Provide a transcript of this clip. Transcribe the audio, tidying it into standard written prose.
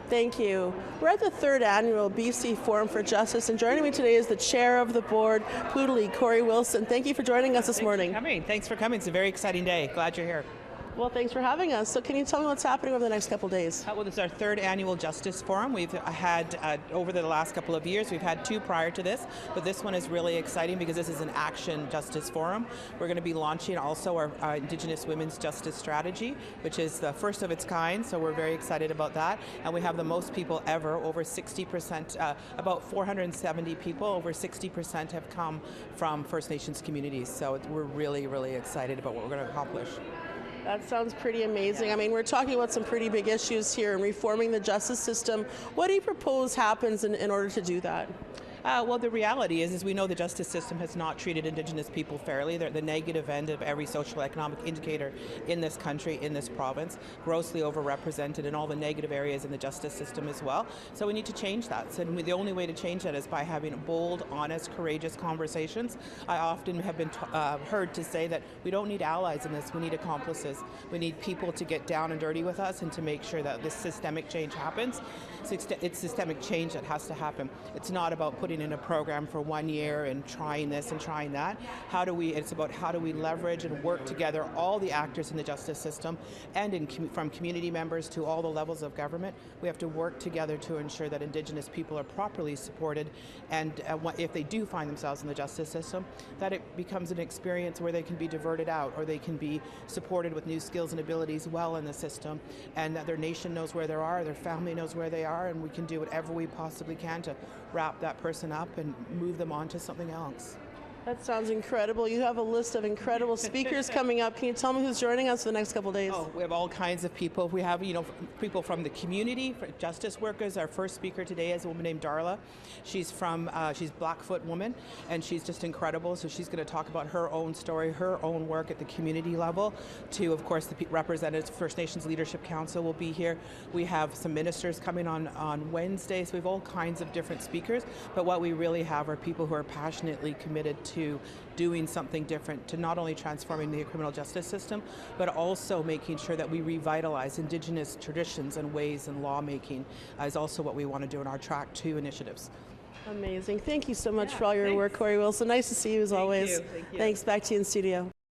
Thank you. We're at the third annual BC Forum for Justice, and joining me today is the chair of the board, Poodley, Corey Wilson. Thank you for joining us this morning. Thanks for coming. It's a very exciting day. Glad you're here. Well, thanks for having us. So can you tell me what's happening over the next couple of days? Well, this is our third annual Justice Forum. We've had, over the last couple of years, we've had two prior to this, but this one is really exciting because this is an action Justice Forum. We're going to be launching also our Indigenous Women's Justice Strategy, which is the first of its kind, so we're very excited about that. And we have the most people ever, over 60%, about 470 people, over 60% have come from First Nations communities. So we're really, really excited about what we're going to accomplish. That sounds pretty amazing. I mean, we're talking about some pretty big issues here in reforming the justice system. What do you propose happens in order to do that? Well, the reality is we know the justice system has not treated Indigenous people fairly. They're the negative end of every social economic indicator in this country, in this province, grossly overrepresented in all the negative areas in the justice system as well. So we need to change that. So the only way to change that is by having bold, honest, courageous conversations. I often have been heard to say that we don't need allies in this, we need accomplices. We need people to get down and dirty with us and to make sure that this systemic change happens. So it's systemic change that has to happen. It's not about putting in a program for 1 year and trying this and trying that. It's about how do we leverage and work together all the actors in the justice system and from community members to all the levels of government. We have to work together to ensure that Indigenous people are properly supported, and if they do find themselves in the justice system, that it becomes an experience where they can be diverted out or they can be supported with new skills and abilities well in the system, and that their nation knows where they are, their family knows where they are, and we can do whatever we possibly can to wrap that person up and move them on to something else. That sounds incredible. You have a list of incredible speakers coming up. Can you tell me who's joining us for the next couple of days? Oh, we have all kinds of people. We have, people from the community, justice workers. Our first speaker today is a woman named Darla. She's Blackfoot woman, and she's just incredible. So she's going to talk about her own story, her own work at the community level. To, of course, the representatives, First Nations Leadership Council will be here. We have some ministers coming on Wednesday. So we have all kinds of different speakers. But what we really have are people who are passionately committed to doing something different, to not only transforming the criminal justice system, but also making sure that we revitalize Indigenous traditions and ways in lawmaking is also what we want to do in our Track 2 initiatives. Amazing. Thank you so much for all your work, Corey Wilson. Nice to see you as always. Thank you. Thanks. Back to you in studio.